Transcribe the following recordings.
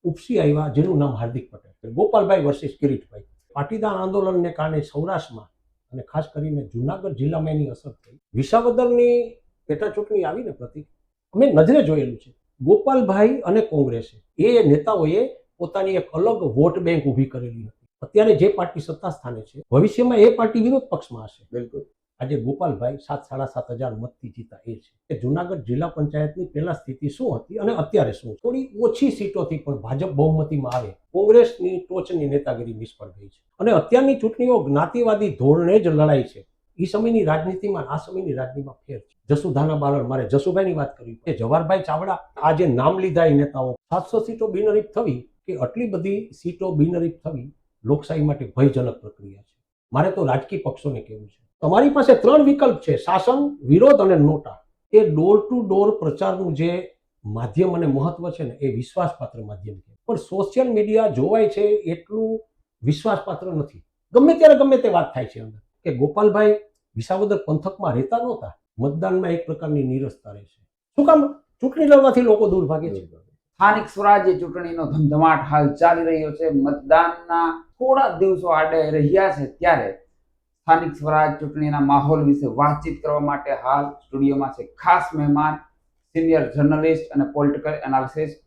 ઉપસી આવ્યા જેનું નામ હાર્દિક પટેલ. ગોપાલભાઈ વર્સિસ કિરીટભાઈ. પાટીદાર આંદોલનને કારણે સૌરાષ્ટ્રમાં અને ખાસ કરીને જુનાગઢ જિલ્લામાં એની અસર થઈ. વિસાવદરની પેટા ચૂંટણી આવી ને પ્રતિક, અમે નજરે જોયેલું છે. ગોપાલભાઈ અને કોંગ્રેસે એ નેતાઓએ પોતાની એક અલગ વોટ બેંક ઊભી કરેલી હતી. અત્યારે જે પાર્ટી સત્તા સ્થાને છે, ભવિષ્યમાં એ પાર્ટી વિરોધ પક્ષમાં હશે. બિલકુલ. આજે ગોપાલભાઈ 7,500 મતથી જીતા એ છે કે જુનાગઢ જિલ્લા પંચાયતની પહેલા સ્થિતિ શું હતી અને અત્યારે શું. થોડી ઓછી સીટોથી પણ ભાજપ બહુમતીમાં આવે. કોંગ્રેસની ટોચની નેતાગીરી નિષ્ફળ ગઈ છે અને અત્યારની ચૂંટણીઓ જ્ઞાતિવાદી ધોરણે જ લડાઈ છે. એ સમયની રાજનીતિમાં આ સમયની રાજનીતિમાં ફેર છે. જસુધાના બારડ, મારે જસુભાઈની વાત કરવી કે જવાહરભાઈ ચાવડા, આ જે નામ લીધા એ નેતાઓ, 700 સીટો બિનહરીફ થવી કે આટલી બધી સીટો બિનહરીફ થવી લોકશાહી માટે ભયજનક પ્રક્રિયા છે. મારે તો રાજકીય પક્ષોને કહેવું છે, તમારી પાસે 3 વિકલ્પ છે: શાસન, વિરોધ અને નોટા. એ ડોર ટુ ડોર પ્રચારનું જે માધ્યમ અને મહત્વ છે ને, એ વિશ્વાસપાત્ર માધ્યમ છે. પણ સોશિયલ મીડિયા જોવાય છે એટલું વિશ્વાસપાત્ર નથી. ગમે ત્યારે ગમે તે વાત થાય છે અંદર કે ગોપાલભાઈ વિસાવદર પંથકમાં રહેતા નહોતા. મતદાનમાં એક પ્રકારની નીરસતા રહે છે. શું કામ? ચૂંટણી લડવાથી લોકો દૂર ભાગે છે. સ્થાનિક સ્વરાજ્ય ચૂંટણીનો ધમધમાટ હાલ ચાલી રહ્યો છે. મતદાનના થોડા દિવસો આડે રહ્યા છે ત્યારે સ્થાનિક સ્વરાજ ચૂંટણીના માહોલ વિશે વાતચીત કરવા માટે હાલ સ્ટુડિયોમાં છે ખાસ મહેમાન, સિનિયર જર્નલિસ્ટ અને political analyst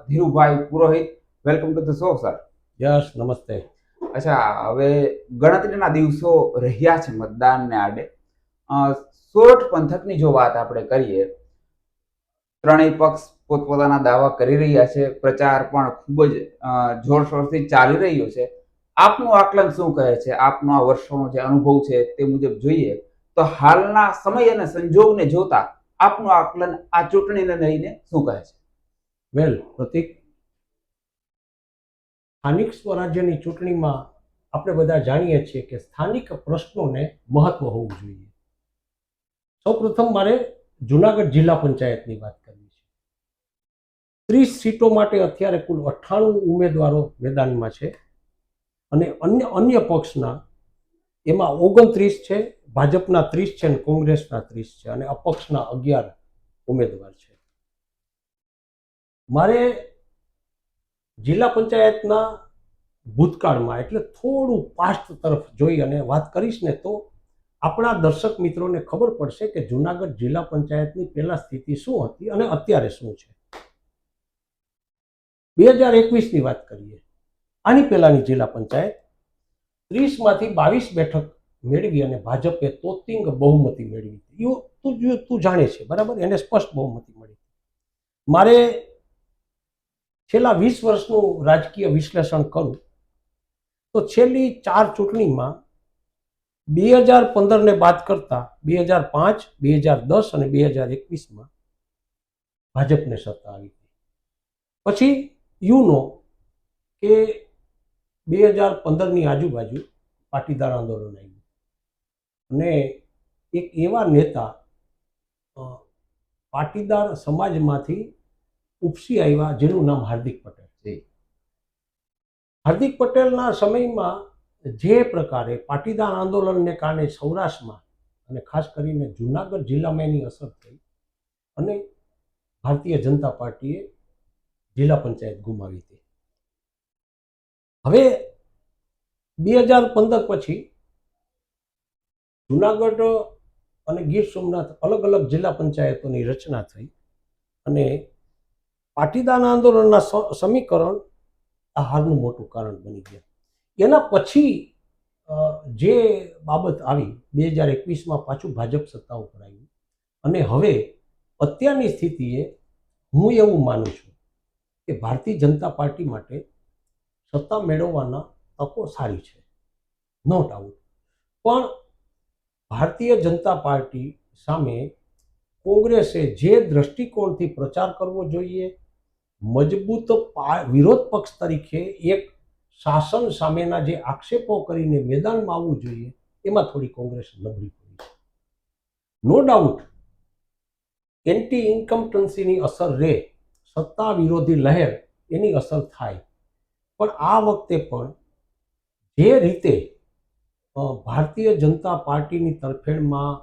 Dhirubhai Purohit. Welcome to the show sir. Yes, નમસ્તે. અચ્છા, હવે ગણતરીના દિવસો રહ્યા છે મતદાનને આડે. સોરઠ પંથકની જો વાત આપણે કરીએ, ત્રણેય પક્ષ પોતપોતાના દાવા કરી રહ્યા છે. પ્રચાર પણ ખૂબ જ જોરશોરથી ચાલી રહ્યો છે. આપનું આકલન શું કહે છે? આપનો આ વર્ષોનો જે અનુભવ છે તે મુજબ જોઈએ તો હાલના સમય અને સંજોગને જોતા આપનું આકલન આ ચૂંટણીને લઈને શું કહે છે? વેલ પ્રતિક, સ્થાનિક સ્વરાજ્યની ચૂંટણીમાં આપણે બધા જાણીએ છીએ કે સ્થાનિક પ્રશ્નોને મહત્વ હોવું જોઈએ. સૌપ્રથમ મારે જુનાગઢ જિલ્લા પંચાયતની વાત કરવી છે. 30 સીટો માટે અત્યારે કુલ 98 ઉમેદવારો મેદાનમાં છે અને અન્ય પક્ષના એમાં 29 છે, ભાજપના 30 છે અને કોંગ્રેસના 30 છે અને અપક્ષના 11 ઉમેદવાર છે. મારે જિલ્લા પંચાયતના ભૂતકાળમાં એટલે થોડું પાસ્ટ તરફ જોઈ અને વાત કરીશ ને તો આપણા દર્શક મિત્રોને ખબર પડશે કે જુનાગઢ જિલ્લા પંચાયતની પહેલા સ્થિતિ શું હતી અને અત્યારે શું છે. 2021ની વાત કરીએ, આની પહેલાની જિલ્લા પંચાયત 30માંથી 22 બેઠક મેળવી અને ભાજપે તોતિંગ બહુમતી મેળવી હતી. તું જાણે છે બરાબર, એને સ્પષ્ટ બહુમતી મળી. મારે છેલ્લા 20 વર્ષનું રાજકીય વિશ્લેષણ કરું તો છેલ્લી 4 ચૂંટણીમાં 2015 ને બાદ કરતા 2005, 2010 અને 2021માં ભાજપને સત્તા આવી હતી. પછી યુનો કે 2015ની આજુબાજુ પાટીદાર આંદોલન આવ્યું અને એક એવા નેતા પાટીદાર સમાજમાંથી ઉપસી આવ્યા જેનું નામ હાર્દિક પટેલ છે. હાર્દિક પટેલના સમયમાં જે પ્રકારે પાટીદાર આંદોલનને કારણે સૌરાષ્ટ્રમાં અને ખાસ કરીને જુનાગઢ જિલ્લામાં એની અસર થઈ અને ભારતીય જનતા પાર્ટીએ જિલ્લા પંચાયત ગુમાવી હતી. હવે 2015 પછી જુનાગઢ અને ગીર સોમનાથ અલગ અલગ જિલ્લા પંચાયતોની રચના થઈ અને પાટીદાર આંદોલનના સમીકરણ આ હારનું મોટું કારણ બની ગયા. એના પછી જે બાબત આવી 2021માં પાછું ભાજપ સત્તા ઉપર આવ્યું અને હવે અત્યારની સ્થિતિએ હું એવું માનું છું કે ભારતીય જનતા પાર્ટી માટે સત્તા મેળવવાના તકો સારી છે, નો ડાઉટ. પણ ભારતીય જનતા પાર્ટી સામે કોંગ્રેસે જે દ્રષ્ટિકોણથી પ્રચાર કરવો જોઈએ, મજબૂત વિરોધ પક્ષ તરીકે એક શાસન સામેના જે આક્ષેપો કરીને મેદાનમાં આવવું જોઈએ, એમાં થોડી કોંગ્રેસ નબળી પડી છે. નો ડાઉટ એન્ટી ઇન્કમ્પટન્સીની અસર રહે, સત્તા વિરોધી લહેર એની અસર થાય. પણ આ વખતે પણ જે રીતે ભારતીય જનતા પાર્ટીની તરફેણમાં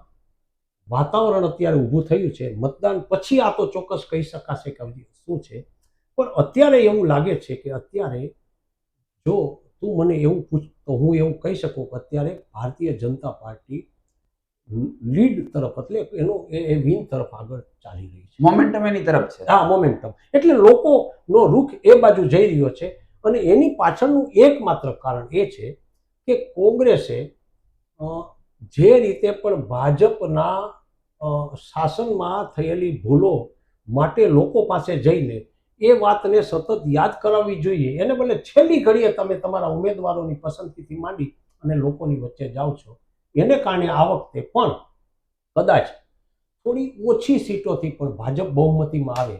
વાતાવરણ અત્યારે ઊભું થયું છે, મતદાન પછી આ તો ચોક્કસ કહી શકાશે કે શું છે, પણ અત્યારે એવું લાગે છે કે અત્યારે જો તું મને એવું પૂછ તો હું એવું કહી શકું કે અત્યારે ભારતીય જનતા પાર્ટી લીડ તરફ એટલે એ વિન તરફ આગળ ચાલી રહી છે. મોમેન્ટમ એની તરફ છે. હા, મોમેન્ટમ એટલે લોકોનો રૂખ એ બાજુ જઈ રહ્યો છે. અને એની પાછળનું એકમાત્ર કારણ એ છે કે કોંગ્રેસે જે રીતે પણ ભાજપના શાસનમાં થયેલી ભૂલો માટે લોકો પાસે જઈને એ વાતને સતત યાદ કરાવવી જોઈએ. એને બદલે છેલ્લી ઘડીએ તમે તમારા ઉમેદવારોની પસંદગીથી માંડી અને લોકોની વચ્ચે જાઓ છો. એને કારણે આ વખતે પણ કદાચ થોડી ઓછી સીટોથી પણ ભાજપ બહુમતીમાં આવે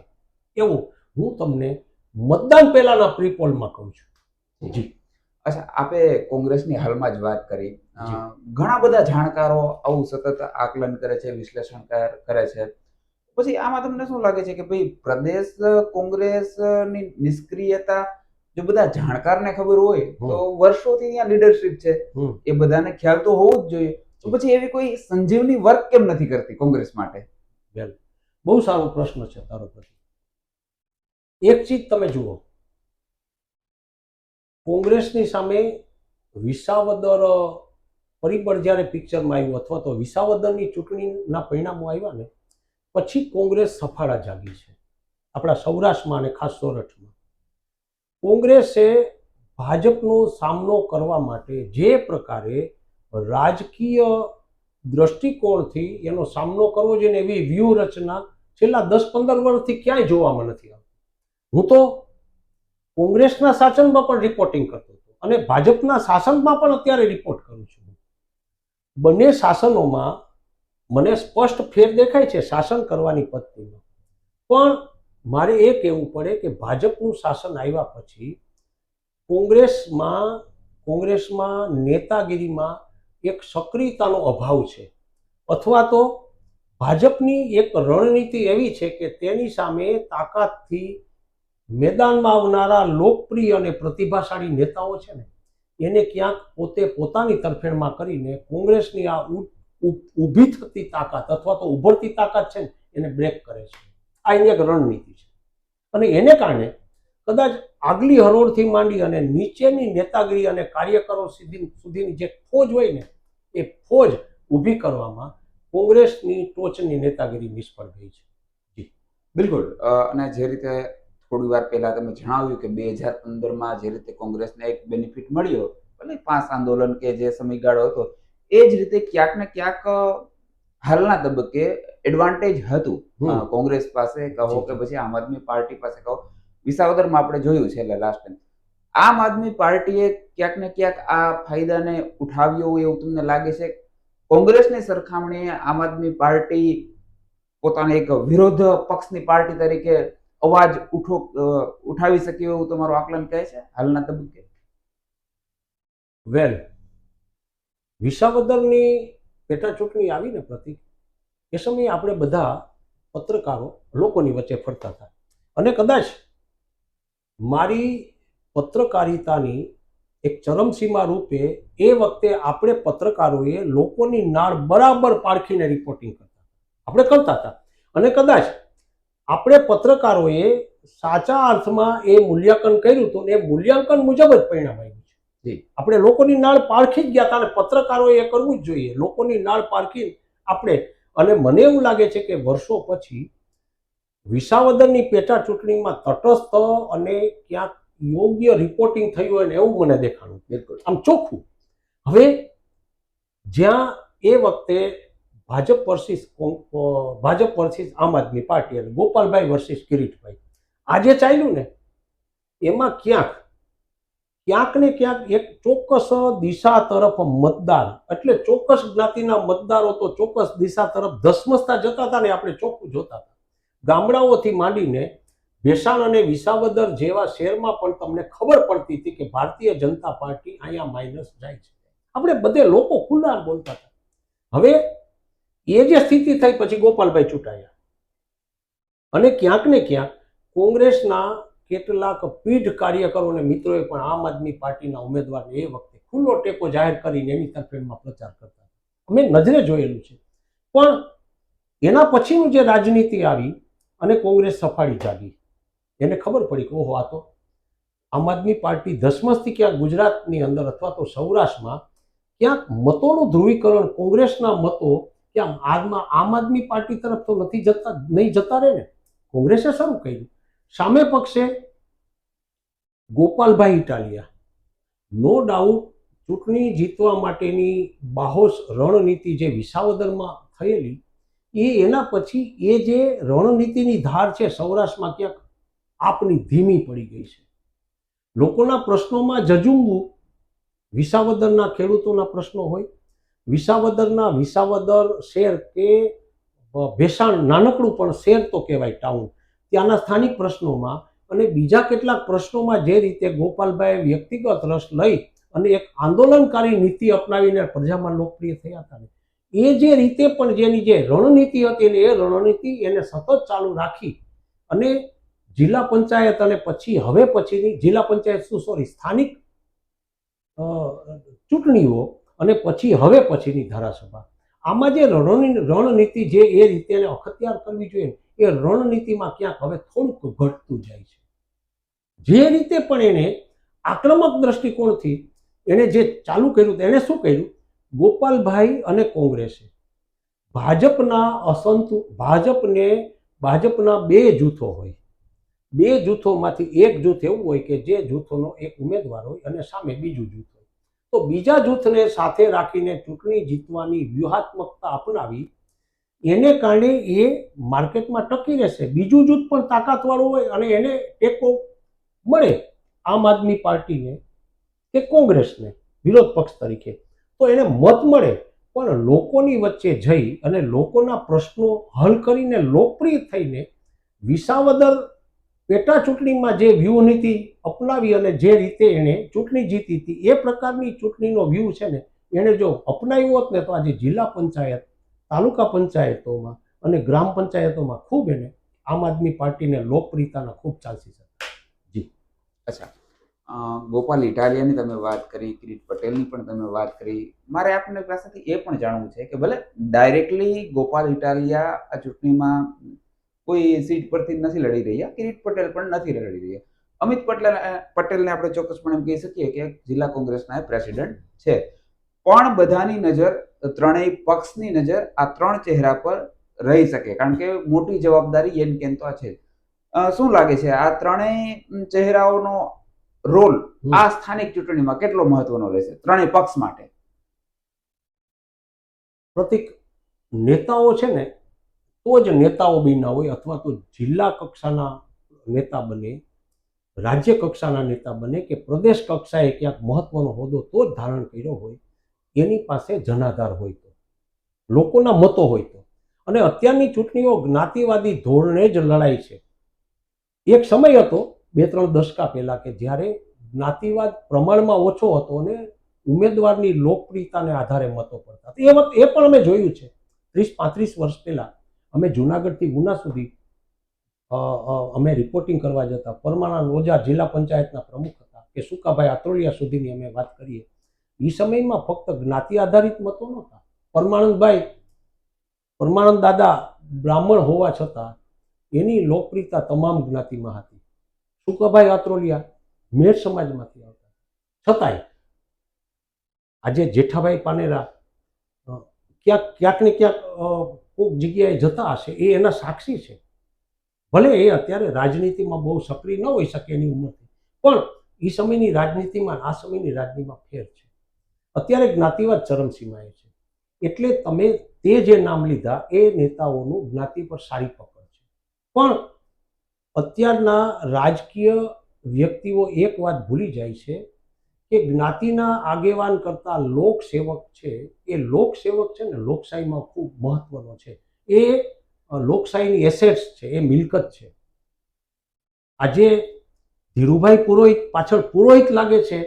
એવું હું તમને મતદાન પહેલાના પ્રીપોલમાં કહું છું. જી. અચ્છા, આપે કોંગ્રેસની હાલમાં જ વાત કરી. જી. ઘણા બધા જાણકારો આવું સતત આકલન કરે છે, વિશ્લેષણ કરે છે. પછી આમાં તમને શું લાગે છે કે ભાઈ પ્રદેશ કોંગ્રેસની નિષ્ક્રિયતા જો બધા જાણકારને ખબર હોય તો વર્ષોથી અહીંયા લીડરશિપ છે, એ બધાને ખ્યાલ તો હોવો જ જોઈએ. તો પછી એવી કોઈ સંજીવની વર્ક કેમ નથી કરતી કોંગ્રેસ માટે? બહુ સારો પ્રશ્ન છે તારો પ્રતિ. એક ચીજ તમે જુઓ, કોંગ્રેસની સામે વિસાવદર પરિબળ જ્યારે પિક્ચરમાં આવ્યું અથવા તો વિસાવદરની ચૂંટણીના પરિણામો આવ્યા ને પછી કોંગ્રેસ સફાળા જાગી છે આપણા સૌરાષ્ટ્રમાં અને ખાસ સોરઠમાં. કોંગ્રેસે ભાજપનો સામનો કરવા માટે જે પ્રકારે રાજકીય દ્રષ્ટિકોણથી એનો સામનો કરવો જોઈએ એવી વ્યૂહરચના છેલ્લા 10-15 વર્ષથી ક્યાંય જોવામાં નથી આવતી. હું તો કોંગ્રેસના શાસનમાં પણ રિપોર્ટિંગ કરતો હતો અને ભાજપના શાસનમાં પણ અત્યારે રિપોર્ટ કરું છું. બંને શાસનોમાં મને સ્પષ્ટ ફેર દેખાય છે શાસન કરવાની પદ્ધતિમાં. પણ મારે એ કહેવું પડે કે ભાજપનું શાસન આવ્યા પછી કોંગ્રેસમાં નેતાગીરીમાં એક સક્રિયતાનો અભાવ છે અથવા તો ભાજપની એક રણનીતિ એવી છે કે તેની સામે તાકાતથી મેદાનમાં આવનારા લોકપ્રિય અને પ્રતિભાશાળી નેતાઓ છે ને એને ક્યાંક પોતાની તરફેણમાં કરીને કોંગ્રેસની આ ઊભી થતી તાકાત અથવા તો ઉભરતી તાકાત છે ને એને બ્રેક કરે છે. આ એની એક રણનીતિ છે અને એને કારણે કદાચ આગલી હરોળથી માંડી અને નીચેની નેતાગીરી અને કાર્યકરો સુધીની જે ફોજ હોય ને એ ફોજ ઊભી કરવામાં કોંગ્રેસની ટોચની નેતાગીરી નિષ્ફળ ગઈ છે. જી બિલકુલ. અને જે રીતે થોડી વાર પહેલા તમે જણાવ્યું કે 2015માં જે રીતે કોંગ્રેસને એક બેનિફિટ મળ્યો, ભલે 5 આંદોલન કે જે સમયગાળો હતો, એ જ રીતે ક્યાંક ને ક્યાંક હાલના તબક્કે એડવાન્ટેજ હતું કોંગ્રેસ પાસે કહો કે પછી આમ આદમી પાર્ટી પાસે કહો. વિસાવદરમાં આપણે જોયું છે એટલે લાસ્ટ ટાઈમ આમ આદમી પાર્ટીએ ક્યાંક ને ક્યાંક આ ફાયદાને ઉઠાવ્યો એવું તમને લાગે છે? કોંગ્રેસની સરખામણીએ આમ આદમી પાર્ટી પોતાને એક વિરોધ પક્ષની પાર્ટી તરીકે અવાજ ઉઠાવી શક્યો એવું તમારું આકલન કહે છે હાલના તબક્કે? વિસાવદરની પેટા ચૂંટણી આવી ને પ્રતિક, એ સમયે આપણે બધા પત્રકારો લોકોની વચ્ચે ફરતા હતા અને કદાચ મારી પત્રકારિતાની એક ચરમસીમા રૂપે એ વખતે આપણે પત્રકારોએ લોકોની નાળ બરાબર પારખીને રિપોર્ટિંગ કરતા હતા અને કદાચ આપણે પત્રકારોએ સાચા અર્થમાં એ મૂલ્યાંકન કર્યું હતું ને એ મૂલ્યાંકન મુજબ જ પરિણામ આવ્યું છે. આપણે લોકોની નાળ પારખી જ ગયા હતા અને પત્રકારોએ એ કરવું જ જોઈએ, લોકોની નાળ પારખી આપણે. અને મને એવું લાગે છે કે વર્ષો પછી વિસાવદરની પેટા ચૂંટણીમાં તટસ્થ અને ક્યાંક યોગ્ય રિપોર્ટિંગ થયું હોય ને એવું મને દેખાણું. બિલકુલ આમ ચોખ્ખું. હવે જ્યાં એ વખતે ભાજપ વર્સિસ આમ આદમી પાર્ટી અને ગોપાલભાઈ વર્સિસ કિરીટભાઈ આજે ચાલ્યું ને એમાં ક્યાંક ને ક્યાંક એક ચોક્કસ દિશા તરફ મતદાર એટલે ચોક્કસ જ્ઞાતિના મતદારો તો ચોક્કસ દિશા તરફ ધસમસતા જતા હતા ને આપણે ચોખ્ખું જોતા હતા. ગામડાઓથી માંડીને ભેસાણ અને વિસાવદર જેવા શહેરમાં પણ તમને ખબર પડતી હતી કે ભારતીય જનતા પાર્ટી અહીંયા માઇનસ જાય છે. આપણે બધે લોકો ખુલ્લા બોલતા હતા. હવે એ જે સ્થિતિ થઈ પછી ગોપાલભાઈ ચૂંટાયા અને ક્યાંક ને ક્યાંક કોંગ્રેસના કેટલાક પીઢ કાર્યકરો અને મિત્રોએ પણ આમ આદમી પાર્ટીના ઉમેદવારને એ વખતે ખુલ્લો ટેકો જાહેર કરીને એની તરફેણમાં પ્રચાર કરતા અમે નજરે જોયેલું છે. પણ એના પછીનું જે રાજનીતિ આવી અને કોંગ્રેસ સફાળી જાગી એને ખબર પડી કે ઓહો, આ તો આમ આદમી પાર્ટી ધસમસથી ક્યાંક ગુજરાતની અંદર અથવા તો સૌરાષ્ટ્રમાં ક્યાંક મતોનું ધ્રુવીકરણ, કોંગ્રેસના મતો ક્યાં આમ આદમી પાર્ટી તરફ તો નહીં જતા રહે ને. કોંગ્રેસે શરૂ કર્યું. સામે પક્ષે ગોપાલભાઈ ઇટાલિયા, નો ડાઉટ ચૂંટણી જીતવા માટેની બાહોશ રણનીતિ જે વિસાવદરમાં થયેલી, એના પછી એ જે રણનીતિની ધાર છે સૌરાષ્ટ્રમાં ક્યાંક આપની ધીમી પડી ગઈ છે. લોકોના પ્રશ્નોમાં ઝઝુમવું, વિસાવદરના ખેડૂતોના પ્રશ્નો હોય, વિસાવદર શહેર કે ભેસાણ નાનકડું પણ શહેર તો કહેવાય, ટાઉન, ત્યાંના સ્થાનિક પ્રશ્નોમાં અને બીજા કેટલાક પ્રશ્નોમાં જે રીતે ગોપાલભાઈ વ્યક્તિગત રસ લઈ અને એક આંદોલનકારી નીતિ અપનાવીને પ્રજામાં લોકપ્રિય થયા હતા, એ જે રીતે પણ જેની જે રણનીતિ હતી ને એ રણનીતિ એને સતત ચાલુ રાખી અને જિલ્લા પંચાયત અને હવે પછીની જિલ્લા પંચાયત સ્થાનિક ચૂંટણીઓ અને હવે પછીની ધારાસભા, આમાં જે રણનીતિ જે એ રીતે એને અખત્યાર કરવી જોઈએ એ રણનીતિમાં ક્યાંક હવે થોડુંક ઘટતું જાય છે. જે રીતે પણ એને આક્રમક દ્રષ્ટિકોણથી એને જે ચાલુ કર્યું એને શું કર્યું, ગોપાલભાઈ અને કોંગ્રેસે ભાજપના બે જૂથો હોય, બે જૂથોમાંથી એક જૂથ એવું હોય કે જે જૂથોનો એક ઉમેદવાર હોય અને સામે બીજું જૂથ હોય, તો બીજા જૂથને સાથે રાખીને ચૂંટણી જીતવાની વ્યૂહાત્મકતા અપનાવી એને કારણે એ માર્કેટમાં ટકી રહેશે. બીજું જૂથ પણ તાકાતવાળું હોય અને એને ટેકો મળે આમ આદમી પાર્ટીને કે કોંગ્રેસને વિરોધ પક્ષ તરીકે, તો એને મત મળે. પણ લોકોની વચ્ચે જઈ અને લોકોના પ્રશ્નો હલ કરીને લોકપ્રિય થઈને વિસાવદર પેટા ચૂંટણીમાં જે વ્યૂહનીતિ અપનાવી અને જે રીતે એને ચૂંટણી જીતી હતી એ પ્રકારની ચૂંટણીનો વ્યૂહ છે ને એને જો અપનાવ્યો હોત ને તો આજે જિલ્લા પંચાયત, તાલુકા પંચાયતોમાં અને ગ્રામ પંચાયતોમાં ખૂબ એને આમ આદમી પાર્ટીને લોકપ્રિયતાના ખૂબ ચાન્સીસ હતા. જી. અચ્છા, ગોપાલ ઇટાલિયાની તમે વાત કરી, કિરીટ પટેલની પણ તમે વાત કરી. મારે આપની પાસેથી એ પણ જાણવું છે કે ભલે ડાયરેક્ટલી ગોપાલ ઇટાલિયા આ ચૂંટણીમાં કોઈ સીટ પરથી નથી લડી રહ્યા, કિરીટ પટેલ પણ નથી લડી રહ્યા, અમિત પટેલને આપણે ચોક્કસપણે એમ કહી શકીએ કે જિલ્લા કોંગ્રેસના પ્રેસિડેન્ટ છે, પણ બધાની નજર, ત્રણેય પક્ષની નજર આ ત્રણ ચહેરા પર રહી શકે, કારણ કે મોટી જવાબદારી એન કેન તો આ છે. શું લાગે છે આ ત્રણેય ચહેરાઓનો રોલ આ સ્થાનિક ચૂંટણીમાં કેટલો મહત્વનો રહેશે ત્રણેય પક્ષ માટે? પ્રતિક, નેતાઓ છે ને તો જ નેતાઓ બન્યા હોય અથવા તો જિલ્લા કક્ષાના નેતા બને, રાજ્ય કક્ષાના નેતા બને કે પ્રદેશ કક્ષાએ ક્યાંક મહત્વનો હોદ્દો તો જ ધારણ કર્યો હોય, એની પાસે જનાધાર હોય તો, લોકોના મતો હોય તો. અને અત્યારની ચૂંટણીઓ જ્ઞાતિવાદી ધોરણે જ લડાઈ છે. એક સમય હતો 2-3 દશકા પહેલા કે જ્યારે જ્ઞાતિવાદ પ્રમાણમાં ઓછો હતો અને ઉમેદવારની લોકપ્રિયતાને આધારે મતો પડતા. એ પણ અમે જોયું છે 30-35 વર્ષ પહેલા. અમે જુનાગઢથી ગુના સુધી અમે રિપોર્ટિંગ કરવા જતા. પરમાનંદ ઓઝા જિલ્લા પંચાયતના પ્રમુખ હતા કે સુકાભાઈ આત્રોલિયા સુધીની અમે વાત કરીએ. એ સમયમાં ફક્ત જ્ઞાતિ આધારિત મતો નહોતા. પરમાનંદ દાદા બ્રાહ્મણ હોવા છતાં એની લોકપ્રિયતા તમામ જ્ઞાતિમાં હતી. સુકાભાઈ આત્રોલિયા મેર સમાજમાંથી આવતા છતાંય આજે જેઠાભાઈ પાનેરા ક્યાંક ને ક્યાંક કોઈક જગ્યાએ જતા હશે, એ એના સાક્ષી છે. ભલે એ અત્યારે રાજનીતિમાં બહુ સક્રિય ન હોઈ શકે એની ઉંમરથી, પણ એ સમયની રાજનીતિમાં આ સમયની રાજનીતિમાં ફેર છે. અત્યારે જ્ઞાતિવાદ ચરમસીમાએ છે. એટલે તમે તે જે નામ લીધા એ નેતાઓનું જ્ઞાતિ પર સારી પકડ છે. પણ અત્યારના રાજકીય વ્યક્તિઓ એક વાત ભૂલી જાય છે કે જ્ઞાતિના આગેવાન કરતા લોકસેવક છે, એ લોકસેવક છે ને લોકશાહીમાં ખૂબ મહત્વનો છે. એ લોકશાહીની એસેટ્સ છે, એ મિલકત છે. આજે ધીરુભાઈ પુરોહિત પાછળ પુરોહિત લાગે છે.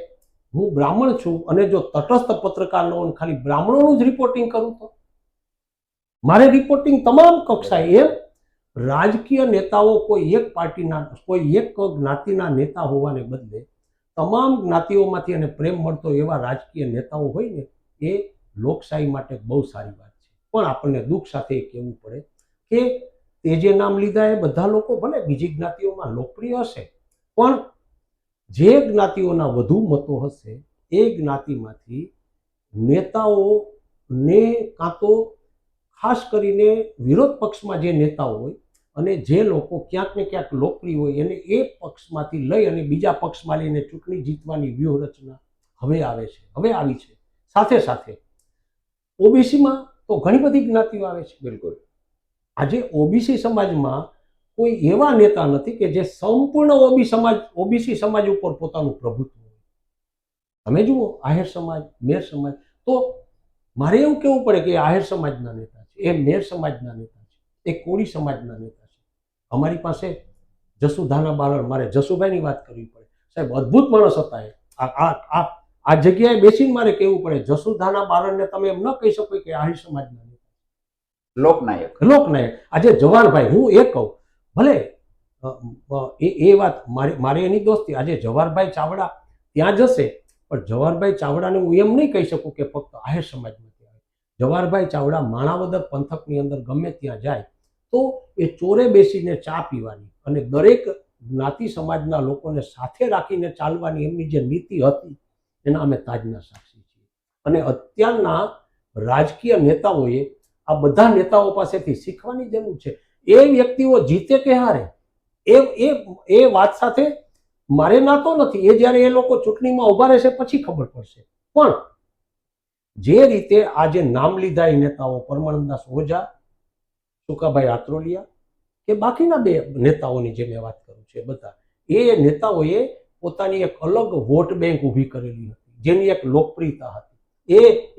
હું બ્રાહ્મણ છું અને જો તટસ્થ પત્રકાર લો ખાલી બ્રાહ્મણોનું જ રિપોર્ટિંગ કરું તો મારે રિપોર્ટિંગ તમામ કક્ષાએ. એમ રાજકીય નેતાઓ કોઈ એક પાર્ટીના, કોઈ એક જ્ઞાતિના નેતા હોવાને બદલે તમામ જ્ઞાતિઓમાંથી એને પ્રેમ મળતો એવા રાજકીય નેતાઓ હોય ને, એ લોકશાહી માટે બહુ સારી વાત છે. પણ આપણને દુઃખ સાથે કહેવું પડે કે તે જે નામ લીધા એ બધા લોકો ભલે બીજી જ્ઞાતિઓમાં લોકપ્રિય હશે, પણ જે જ્ઞાતિઓના વધુ મતો હશે એ જ્ઞાતિમાંથી નેતાઓને કાં તો ખાસ કરીને વિરોધ પક્ષમાં જે નેતાઓ હોય અને જે લોકો ક્યાંક ને ક્યાંક લોકપ્રિય હોય એને એ પક્ષમાંથી લઈ અને બીજા પક્ષમાં લઈને ચૂંટણી જીતવાની વ્યૂહરચના હવે આવી છે. સાથે સાથે ઓબીસીમાં તો ઘણી બધી જ્ઞાતિઓ આવે છે. બિલકુલ. આજે ઓબીસી સમાજમાં કોઈ એવા નેતા નથી કે જે સંપૂર્ણ ઓબીસી સમાજ ઉપર પોતાનું પ્રભુત્વ હોય. તમે જુઓ આહિર સમાજ, મેર સમાજ, તો મારે એવું કહેવું પડે કે આહિર સમાજના નેતા છે, એ મેર સમાજના નેતા છે, એ કોળી સમાજના નેતા છે. અમારી પાસે જસુદાના બારણ, મારે જસુભાઈની વાત કરવી પડે, સાહેબ અદ્ભુત માણસ હતા. આ જગ્યાએ બેસીને મારે કહેવું પડે, જસુદાના બારણને તમે એમ ન કહી શકો કે આહિર સમાજના નેતા, લોકનાયક. આજે જવાહરભાઈ, હું એ કહું, ભલે એ વાત મારે એની દોસ્તી, આજે જવાહરભાઈ ચાવડા ત્યાં જશે, પણ જવાહરભાઈ ચાવડાને હું એમ નહીં કહી શકું કે ફક્ત આહિર સમાજમાંથી આવે. જવાહરભાઈ ચાવડા માણાવદર પંથકની અંદર ગમે ત્યાં જાય તો એ ચોરે બેસીને ચા પીવાની અને દરેક જ્ઞાતિ સમાજના લોકોને સાથે રાખીને ચાલવાની એમની જે નીતિ હતી એના અમે તાજના સાક્ષી છીએ. અને અત્યારના રાજકીય નેતાઓએ આ બધા નેતાઓ પાસેથી શીખવાની જરૂર છે. એ વ્યક્તિઓ જીતે કે હારે એ વાત સાથે મારે નાતો નથી. એ જ્યારે એ લોકો ચૂંટણીમાં ઉભા રહેશે પછી ખબર પડશે. પણ જે રીતે આ જે નામ લીધા એ નેતાઓ, પરમાનંદદાસ ઓઝા, સુકાભાઈ આત્રોલિયા કે બાકીના બે નેતાઓની જે મેં વાત કરું છું, બધા એ નેતાઓએ પોતાની એક અલગ વોટ બેંક ઊભી કરેલી હતી, જેની એક લોકપ્રિયતા હતી.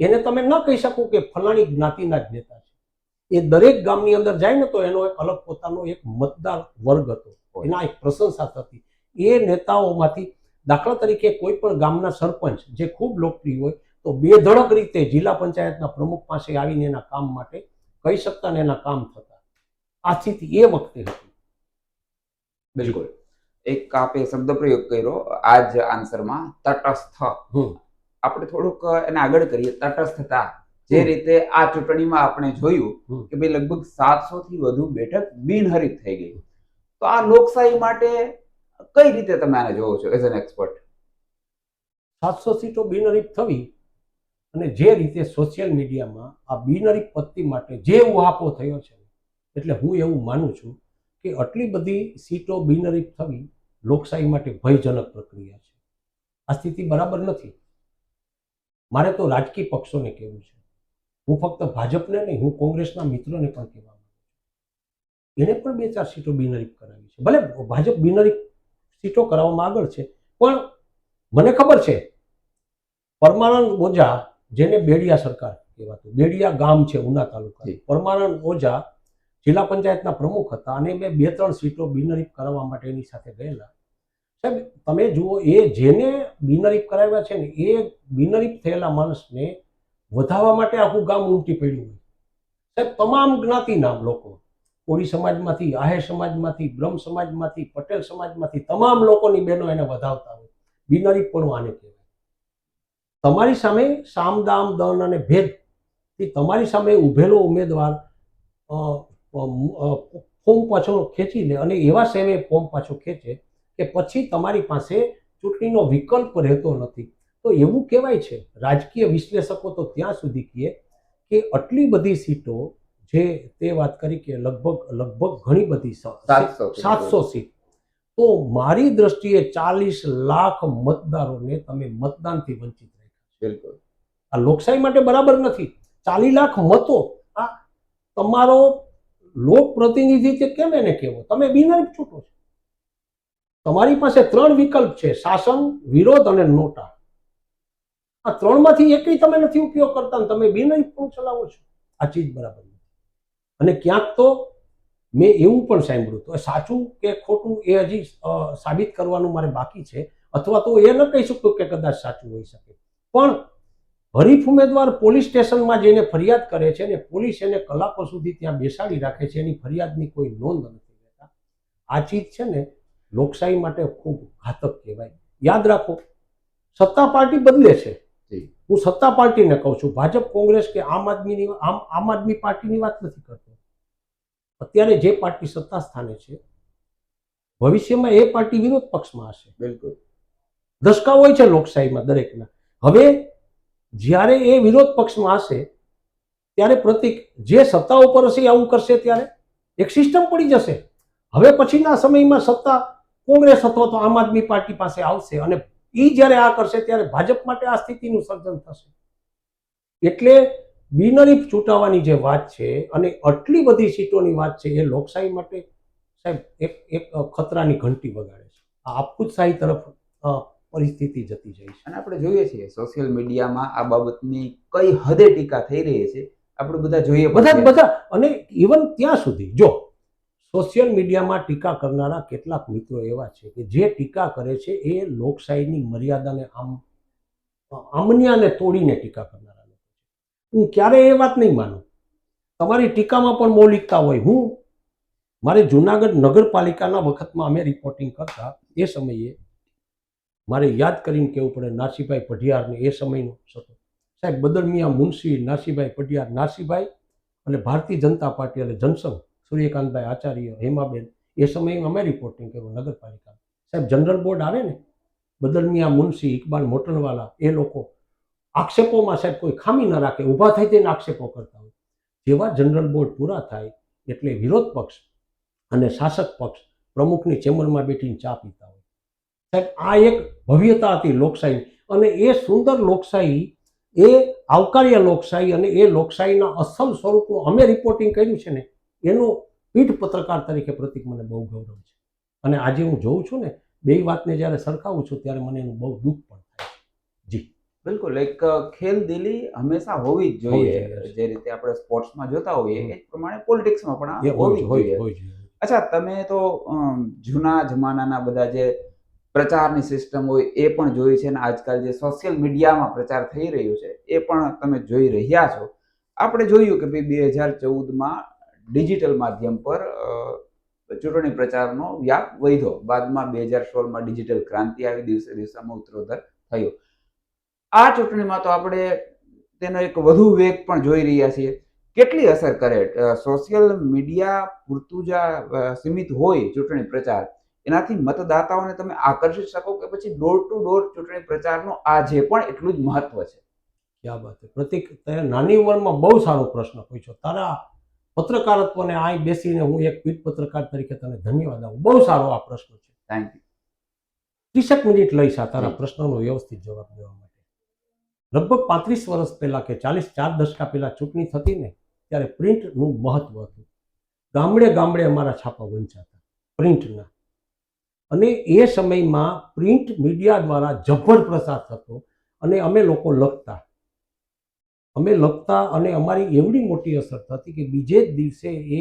એને તમે ન કહી શકો કે ફલાણી જ્ઞાતિના જ નેતા છે. એ દરેક ગામની અંદર જાય ને તો એનો એક અલગ પોતાનો એક મતદાર વર્ગ હતો, એના એક પ્રશંસા થતી. એ નેતાઓમાંથી દાખલા તરીકે કોઈ પણ ગામના સરપંચ જે ખૂબ લોકપ્રિય હોય તો બેધડક રીતે જિલ્લા પંચાયતના પ્રમુખ પાસે આવીને એના કામ માટે કહી શકતા ને એના કામ થતા. આ સ્થિતિ એ વખતે હતી. બિલકુલ. એક આપે શબ્દ પ્રયોગ કર્યો આ જ આન્સરમાં, તટસ્થ. આપણે થોડુંક એને આગળ કરીએ. તટસ્થતા, જે રીતે આ ચૂંટણીમાં આપણે જોયું કે ભાઈ લગભગ 700 થી વધુ બેઠક બિનહરીફ થઈ ગઈ. તો આ લોકશાહી માટે કઈ રીતે તમે આને જોવો છો એઝ એન એક્સપર્ટ? 700 સીટો બિનહરીફ થવી અને જે રીતે સોશિયલ મીડિયામાં આ બિનહરીફ પત્તી માટે જે ઉહાપો થયો છે, એટલે હું એવું માનું છું કે આટલી બધી સીટો બિનહરીફ થવી લોકશાહી માટે ભયજનક પ્રક્રિયા છે. આ સ્થિતિ બરાબર નથી. મારે તો રાજકીય પક્ષોને કહેવું છે, હું ફક્ત ભાજપને નહીં, હું કોંગ્રેસના મિત્રોને પણ કહેવા માંગુ છું, એને પણ 2-4 સીટો બિનહરીફ કરાવી છે. ભલે ભાજપ બિનહરીફ સીટો કરાવવામાં આગળ છે, પણ મને ખબર છે પરમાનંદ ઓઝા, જેને બેડિયા સરકાર કહેવાતું, બેડિયા ગામ છે ઉના તાલુકા, પરમાનંદ ઓઝા જિલ્લા પંચાયતના પ્રમુખ હતા અને મેં 2-3 સીટો બિનહરીફ કરાવવા માટે એની સાથે ગયેલા. સાહેબ તમે જુઓ, એ જેને બિનહરીફ કરાવ્યા છે ને એ બિનહરીફ થયેલા માણસને વધાવવા માટે આખું ગામ ઉમટી પડ્યું હોય. સાહેબ તમામ જ્ઞાતિના લોકો, કોળી સમાજમાંથી, આહિર સમાજમાંથી, બ્રહ્મ સમાજમાંથી, પટેલ સમાજમાંથી તમામ લોકોની બહેનો એને વધાવતા હોય. બિનહરીફ પણ આને કહેવાય. તમારી સામે સામ દામ દંડ અને ભેદથી તમારી સામે ઉભેલો ઉમેદવાર ફોર્મ પાછો ખેંચી લે અને એવા સેમે ફોર્મ પાછો ખેંચે કે પછી તમારી પાસે ચૂંટણીનો વિકલ્પ રહેતો નથી. તો એવું કહેવાય છે, રાજકીય વિશ્લેષકો તો ત્યાં સુધી કહે કે આટલી બધી સીટો, જે તે વાત કરી કે લગભગ ઘણી બધી 700 સીટ, તો મારી દ્રષ્ટિએ 40 લાખ મતદારોને તમે મતદાનથી વંચિત રાખ્યા. બિલકુલ. આ લોકશાહી માટે બરાબર નથી. 40 લાખ મતો, આ તમારો લોક પ્રતિનિધિત્વ કેમ એને કહેવો? તમે બિનહરીફ ચૂંટો છો. તમારી પાસે 3 વિકલ્પ છે, શાસન, વિરોધ અને નોટા. આ 3માંથી એકય તમે નથી ઉપયોગ કરતા ને તમે બિનહરીફ પણ ચલાવો છો. આ ચીજ બરાબર નથી. અને ક્યાંક તો મેં એવું પણ સાંભળ્યું, તો સાચું કે ખોટું એ હજી સાબિત કરવાનું મારે બાકી છે, અથવા તો એ ન કહી શકું કે કદાચ સાચું હોઈ શકે, પણ હરીફ ઉમેદવાર પોલીસ સ્ટેશનમાં જઈને ફરિયાદ કરે છે ને પોલીસ એને કલાકો સુધી ત્યાં બેસાડી રાખે છે, એની ફરિયાદની કોઈ નોંધ નથી લેતા. આ ચીજ છે ને લોકશાહી માટે ખૂબ ઘાતક કહેવાય. યાદ રાખો, સત્તા પાર્ટી બદલે છે. હું સત્તા પાર્ટીને કહું છું, ભાજપ, કોંગ્રેસ કે આમ આદમી પાર્ટીની વાત નથી કરતો. અત્યારે જે પાર્ટી સત્તા સ્થાને છે ભવિષ્યમાં એ પાર્ટી વિરોધ પક્ષમાં હશે. બિલકુલ. દસકા હોય છે લોકશાહીમાં દરેકના. હવે જ્યારે એ વિરોધ પક્ષમાં હશે ત્યારે પ્રતિક જે સત્તા ઉપર હશે એ આવું કરશે ત્યારે એક સિસ્ટમ પડી જશે. હવે પછીના સમયમાં સત્તા કોંગ્રેસ અથવા તો આમ આદમી પાર્ટી પાસે આવશે અને એ જ્યારે આ કરશે ત્યારે ભાજપ માટે આ સ્થિતિનું સર્જન થશે. એટલે બિનહરીફ ચૂંટાવાની જે વાત છે અને આટલી બધી સીટોની વાત છે એ લોકશાહી માટે સાહેબ એક ખતરાની ઘંટી વગાડે છે. આ આપખુદશાહી તરફ પરિસ્થિતિ જતી જાય છે. અને આપણે જોઈએ છીએ સોશિયલ મીડિયામાં આ બાબતની કઈ હદે ટીકા થઈ રહી છે આપણે બધા જોઈએ બધા અને ઇવન ત્યાં સુધી જો સોશિયલ મીડિયામાં ટીકા કરનારા કેટલાક મિત્રો એવા છે કે જે ટીકા કરે છે એ લોકશાહીની મર્યાદાને આમન્યાને તોડીને ટીકા કરનારા લોકો છે. હું ક્યારેય એ વાત નહીં માનું. તમારી ટીકામાં પણ મૌલિકતા હોય. મારે જુનાગઢ નગરપાલિકાના વખતમાં અમે રિપોર્ટિંગ કરતા એ સમયે મારે યાદ કરીને કહેવું પડે નાસીભાઈ પઢિયારને એ સમયનો હતો સાહેબ બદરમિયા મુનશી, નાસીભાઈ પઢિયાર, નાસીભાઈ અને ભારતીય જનતા પાર્ટી અને જનસંઘ સૂર્યકાંતભાઈ આચાર્ય, હેમાબેન એ સમયે અમે રિપોર્ટિંગ કર્યું નગરપાલિકા. સાહેબ જનરલ બોર્ડ આવે ને બદરમિયા મુનશી, ઇકબાલ મોટનવાલા એ લોકો આક્ષેપોમાં સાહેબ કોઈ ખામી ન રાખે, ઊભા થઈ જઈને આક્ષેપો કરતા હોય. જેવા જનરલ બોર્ડ પૂરા થાય એટલે વિરોધ પક્ષ અને શાસક પક્ષ પ્રમુખની ચેમ્બરમાં બેઠીને ચા પીતા હોય. સાહેબ આ એક ભવ્યતા હતી લોકશાહી અને એ સુંદર લોકશાહી એ આવકાર્ય લોકશાહી અને એ લોકશાહીના અસલ સ્વરૂપનું અમે રિપોર્ટિંગ કર્યું છે ને એનો પીઠ પત્રકાર તરીકે પ્રતિક મને બહુ ગૌરવ છે. અને આજે હું જોઉં છું ને બે વાતને જ્યારે સરખાવું છું ત્યારે મને એનું બહુ દુઃખ પણ થાય છે. જી બિલકુલ. એક ખેલદિલી હંમેશા હોવી જ જોઈએ. જે રીતે આપણે સ્પોર્ટ્સમાં જોતા હોઈએ એ પ્રમાણે પોલિટિક્સમાં પણ હોવી જ જોઈએ. અચ્છા, તમે તો જૂના જમાનાના બધા જે પ્રચારની સિસ્ટમ હોય એ પણ જોઈ છે અને આજકાલ જે સોશિયલ મીડિયામાં પ્રચાર થઈ રહ્યો છે એ પણ તમે જોઈ રહ્યા છો. આપણે જોયું કે ભાઈ 2014માં ડિજિટલ માધ્યમ પર ચૂંટણી પ્રચારનો વ્યાપ વધ્યો. બાદમાં 2016માં ડિજિટલ ક્રાંતિ આવી, દિવસે દિવસમાં ઉત્તરોત્તર થયો. આ ચૂંટણીમાં તો આપણે તેનો એક વધુ વેગ પણ જોઈ રહ્યા છીએ. કેટલી અસર કરે સોશિયલ મીડિયા પૂરતું જ સીમિત હોય ચૂંટણી પ્રચાર એનાથી મતદાતાઓને તમે આકર્ષી શકો કે પછી ડોર ટુ ડોર ચૂંટણી પ્રચારનો આજે પણ એટલું જ મહત્વ છે? ક્યાં વાત છે પ્રતિક, તે નાની ઉંમરમાં બહુ સારો પ્રશ્ન પૂછ્યો. તારા પત્રકારત્વને અહીં બેસીને હું એક પીઠ પત્રકાર તરીકે તને ધન્યવાદ આપું. બહુ સારો આ પ્રશ્ન છે. Thank you. 30 મિનિટ લઈશ આ તારા પ્રશ્નનો વ્યવસ્થિત જવાબ દેવા માટે. લગભગ 35 વર્ષ પહેલા કે 4 દશકા પહેલા ચૂંટણી થતી ને ત્યારે પ્રિન્ટનું મહત્વ હતું. ગામડે ગામડે અમારા છાપા વંચાતા પ્રિન્ટના અને એ સમયમાં પ્રિન્ટ મીડિયા દ્વારા જબ્બર પ્રસાર થતો અને અમે લોકો લખતા અને અમારી એવડી મોટી અસર થતી કે બીજે જ દિવસે એ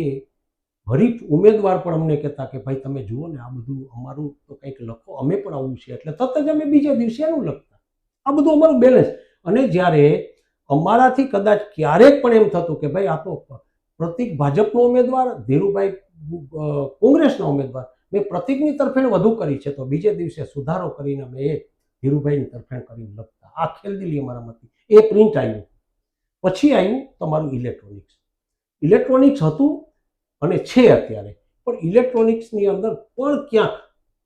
હરીફ ઉમેદવાર પણ અમને કહેતા કે ભાઈ તમે જુઓ ને આ બધું અમારું તો કંઈક લખો, અમે પણ આવું છે. એટલે તરત જ અમે બીજે દિવસે એનું લખતા. આ બધું અમારું બેલેન્સ. અને જ્યારે અમારાથી કદાચ ક્યારેક પણ એમ થતું કે ભાઈ આ તો પ્રતિક ભાજપનો ઉમેદવાર, ધીરુભાઈ કોંગ્રેસના ઉમેદવાર, મેં પ્રતિકની તરફેણ વધુ કરી છે તો બીજે દિવસે સુધારો કરીને અમે એ ધીરુભાઈની તરફેણ કરીને લખતા. આ ખેલદિલી અમારામાંથી. એ પ્રિન્ટ આવ્યું. પછી આવ્યું તમારું ઇલેક્ટ્રોનિક્સ હતું અને છે અત્યારે, પણ ઇલેક્ટ્રોનિક્સની અંદર પણ ક્યાંક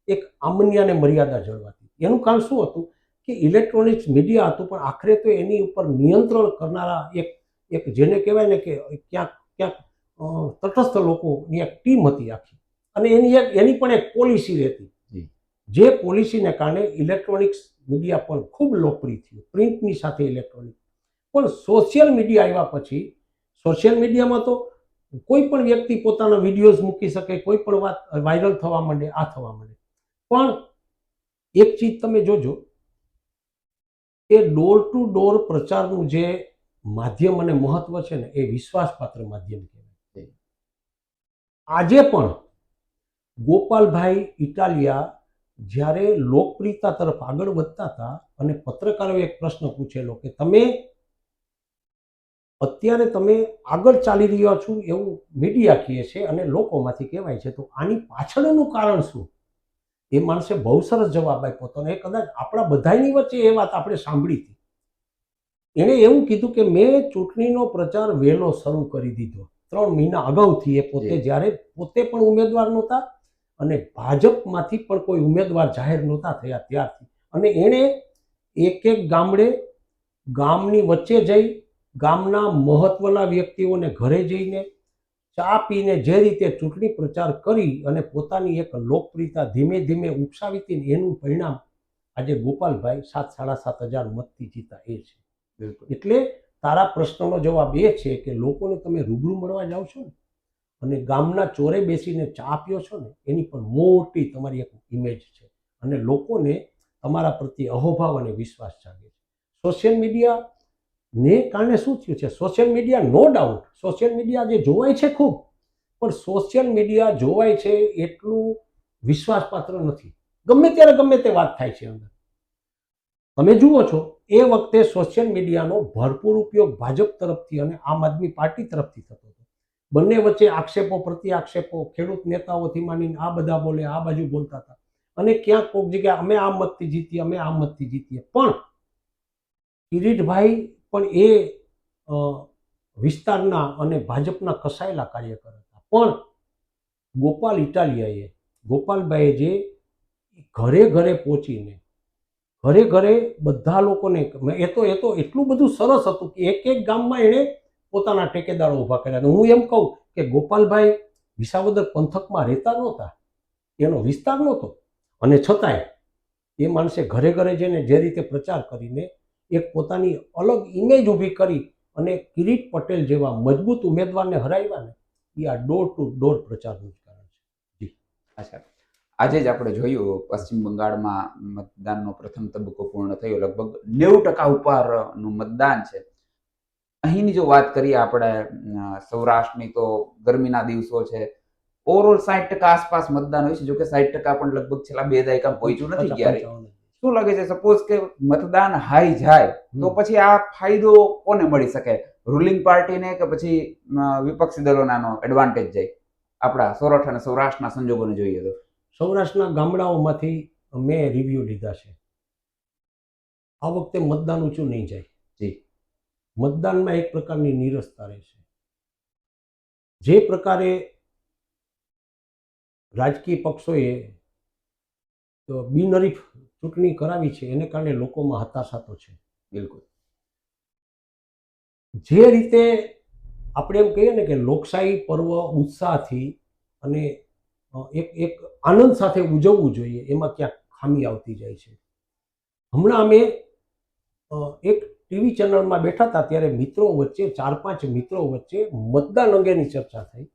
એક આમન્યાને મર્યાદા જળવાતી. એનું કારણ શું હતું કે ઇલેક્ટ્રોનિક્સ મીડિયા હતું પણ આખરે તો એની ઉપર નિયંત્રણ કરનારા એક જેને કહેવાય ને કે ક્યાંક તટસ્થ લોકોની એક ટીમ હતી આખી. અને એની પણ એક પોલિસી રહેતી. જે પોલિસીને કારણે ઇલેક્ટ્રોનિક્સ મીડિયા પણ ખૂબ લોકપ્રિય થયું, પ્રિન્ટની સાથે ઇલેક્ટ્રોનિક. પણ સોશિયલ મીડિયા આવ્યા પછી સોશિયલ મીડિયામાં તો કોઈ પણ વ્યક્તિ પોતાના વિડીયોઝ મૂકી શકે, કોઈ પણ વાત વાયરલ થવા માંડે, આ થવા માંડે. પણ એક ચીજ તમે જોજો કે ડોર ટુ ડોર પ્રચારનું જે માધ્યમ અને મહત્વ છે ને એ વિશ્વાસપાત્ર માધ્યમ કહેવાય. આજે પણ ગોપાલભાઈ ઇટાલિયા જ્યારે લોકપ્રિયતા તરફ આગળ વધતા હતા અને પત્રકારોએ એક પ્રશ્ન પૂછેલો કે અત્યારે તમે આગળ ચાલી રહ્યા છો એવું મીડિયા કહે છે અને લોકોમાંથી કહેવાય છે, તો આની પાછળનું કારણ શું? એ માણસે બહુ સરસ જવાબ આપ્યો હતો અને એ કદાચ આપણા બધાની વચ્ચે એ વાત આપણે સાંભળી હતી. એણે એવું કીધું કે મેં ચૂંટણીનો પ્રચાર વહેલો શરૂ કરી દીધો 3 મહિના અગાઉથી એ પોતે જી. જ્યારે પોતે પણ ઉમેદવાર નહોતા અને ભાજપમાંથી પણ કોઈ ઉમેદવાર જાહેર નહોતા થયા ત્યારથી, અને એણે એક એક ગામડે ગામની વચ્ચે જઈ ગામના મહત્વના વ્યક્તિઓને ઘરે જઈને ચા પીને જે રીતે ચૂંટણી પ્રચાર કરી અને પોતાની એક લોકપ્રિયતા ધીમે ધીમે ઉપસાવી હતી ને એનું પરિણામ આજે ગોપાલભાઈ 7,500 મતથી જીતા એ છે. બિલકુલ. એટલે તારા પ્રશ્નનો જવાબ એ છે કે લોકોને તમે રૂબરૂ મળવા જાઓ છો ને અને ગામના ચોરે બેસીને ચા પીઓ છો ને એની પણ મોટી તમારી એક ઇમેજ છે અને લોકોને તમારા પ્રત્યે અહોભાવ અને વિશ્વાસ જાગે છે. સોશિયલ મીડિયા ને કારણે શું થયું છે? Social media no doubt social media જે જોવાય છે ખૂબ, પણ સોશિયલ મીડિયા જોવાય છે એટલું વિશ્વાસપાત્ર નથી. ગમે ત્યારે ગમે તે વાત થાય છે અંદર. તમે જુઓ છો એ વખતે સોશિયલ મીડિયાનો ભરપૂર ઉપયોગ ભાજપ તરફથી અને આમ આદમી પાર્ટી તરફથી થતો હતો. બંને વચ્ચે આક્ષેપો પ્રતિ આક્ષેપો, ખેડૂત નેતાઓથી માંડીને આ બધા બોલે, આ બાજુ બોલતા હતા અને ક્યાંક કોઈક જગ્યાએ અમે આ મતથી જીતીએ, અમે આ મતથી જીતીએ. પણ કિરીટભાઈ પણ એ વિસ્તારના અને ભાજપના કસાયેલા કાર્યકર હતા. પણ ગોપાલ ઇટાલિયાએ, ગોપાલભાઈએ જે ઘરે ઘરે પહોંચીને ઘરે ઘરે બધા લોકોને, એ તો એટલું બધું સરસ હતું કે એક એક ગામમાં એણે પોતાના ટેકેદારો ઊભા કર્યા. હું એમ કહું કે ગોપાલભાઈ વિસાવદર પંથકમાં રહેતા નહોતા, એનો વિસ્તાર નહોતો, અને છતાંય એ માણસે ઘરે ઘરે જઈને જે રીતે પ્રચાર કરીને એક પોતાની અલગ ઇમેજ ઊભી કરી અને કિરીટ પટેલ જેવા મજબૂત ઉમેદવારને હરાવ્યા ને, એ આ ડોર ટુ ડોર પ્રચારનું જ કારણ છે. અચ્છા, આજે જ આપણે જોયું પશ્ચિમ બંગાળમાં મતદાનનો પ્રથમ તબક્કો પૂર્ણ થયો. લગભગ 90% ઉપરનું મતદાન છે. અહીંની જો વાત કરીએ આપણે સૌરાષ્ટ્રની, તો ગરમીના દિવસો છે. ઓવરઓલ 60% આસપાસ મતદાન હોય છે. જો કે 60% પણ લગભગ છેલ્લા 2 દાયકા પહોંચ્યું નથી ક્યારે. શું લાગે છે, સપોઝ કે મતદાન હાઈ જાય તો પછી આ ફાયદો કોને મળી શકે? રૂલિંગ પાર્ટીને કે પછી વિપક્ષી દળોનો એડવાન્ટેજ જાય? આપણા સોરઠ અને સૌરાષ્ટ્રના સંજોગોને જોઈએ તો સૌરાષ્ટ્રના ગામડાઓમાંથી મેં રિવ્યુ લીધા છે. આ વખતે મતદાન ઊંચું નહીં જાય. જી. મતદાનમાં એક પ્રકારની નીરસતા રહેશે. જે પ્રકારે રાજકીય પક્ષોએ બિનહરીફ ચૂંટણી કરાવી છે એને કારણે લોકોમાં હતાશા તો છે. બિલકુલ. જે રીતે આપણે એમ કહીએ ને કે લોકશાહી પર્વ ઉત્સાહથી અને એક આનંદ સાથે ઉજવવું જોઈએ, એમાં ક્યાંક ખામી આવતી જાય છે. હમણાં અમે એક ટીવી ચેનલમાં બેઠા હતા ત્યારે મિત્રો વચ્ચે 4-5 મિત્રો વચ્ચે મતદાન અંગેની ચર્ચા થઈ.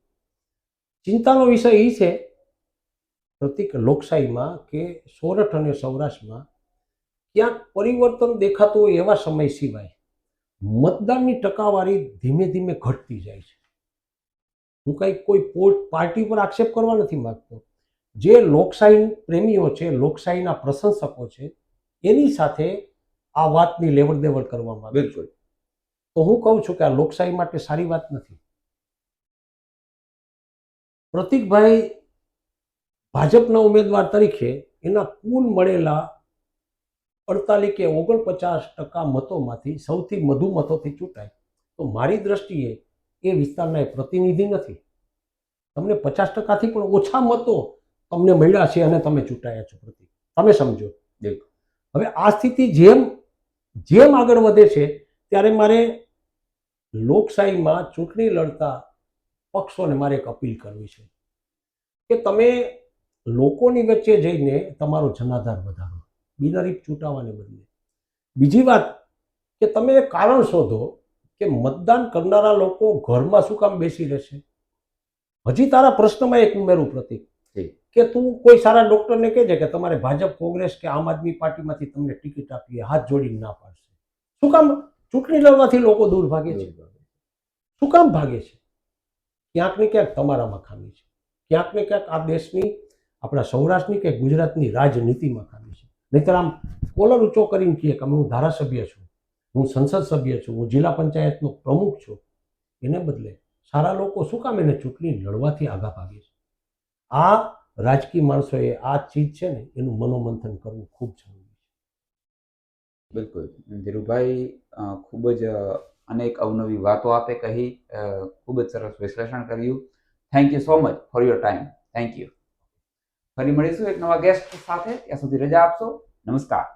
ચિંતાનો વિષય એ છે પ્રતિક લોકશાહીમાં કે સોરઠ અને સૌરાષ્ટ્રમાં ક્યાંક પરિવર્તન દેખાતું હોય એવા સમય સિવાય મતદાનની ટકાવારી ધીમે ધીમે ઘટતી જાય છે. હું કંઈક કોઈ પાર્ટી પર આક્ષેપ કરવા નથી માંગતો. જે લોકશાહી પ્રેમીઓ છે, લોકશાહીના પ્રશંસકો છે, એની સાથે આ વાતની લેવડ દેવડ કરવામાં આવે. બિલકુલ. તો હું કહું છું કે આ લોકશાહી માટે સારી વાત નથી. પ્રતિકભાઈ ભાજપના ઉમેદવાર તરીકે એના કુલ મળેલા 48 કે 49% મતોમાંથી સૌથી વધુ મતોથી ચૂંટાય તો મારી દ્રષ્ટિએ એ વિસ્તારના એ પ્રતિનિધિ નથી. તમને 50%થી પણ ઓછા મતો તમને મળ્યા છે અને તમે ચૂંટાયા છો પ્રતિક. તમે સમજો. હવે આ સ્થિતિ જેમ જેમ આગળ વધે છે ત્યારે મારે લોકશાહીમાં ચૂંટણી લડતા પક્ષોને મારે એક અપીલ કરવી છે કે તમે લોકોની વચ્ચે જઈને તમારો જનાધાર વધારો, બિનહરીફ ચૂંટાવાને બદલે. બીજી વાત કે તમે એક કારણ શોધો કે મતદાન કરનારા લોકો ઘરમાં શું કામ બેસી રહેશે. હજી તારા પ્રશ્નમાં એક ઉમેરું પ્રતિક કે તું કોઈ સારા ડોક્ટરને કહેજે કે તમારે ભાજપ, કોંગ્રેસ કે આમ આદમી પાર્ટીમાંથી તમને ટિકિટ આપીએ, હાથ જોડીને ના પાડશે. શું કામ? ચૂંટણી લડવાથી લોકો દૂર ભાગે છે. શું કામ ભાગે છે? ક્યાંક ને ક્યાંક તમારામાં ખામી છે. ક્યાંક ને ક્યાંક આ દેશની, આપણા સૌરાષ્ટ્રની કે ગુજરાતની રાજનીતિમાં ખામી છે. નહીતર આમ કોલર ઊંચો કરીને કહે કે હું ધારાસભ્ય છું, હું સંસદ સભ્ય છું, હું જિલ્લા પંચાયતનો પ્રમુખ છું, એને બદલે સારા લોકો શું કામ એને ચૂંટણી લડવાથી આગા ભાગે છે? આ રાજકીય માણસોએ આ ચીજ છે ને એનું મનોમંથન કરવું ખૂબ જરૂરી છે. બિલકુલ. ધીરુભાઈ, ખૂબ જ અને એક અવનવી વાતો આપે કહી. ખૂબ જ સરસ વિશ્લેષણ કર્યું. Thank you so much for your time. Thank you. ફરી મળીશું એક નવા ગેસ્ટ સાથે. ત્યાં સુધી રજા આપશો. નમસ્કાર.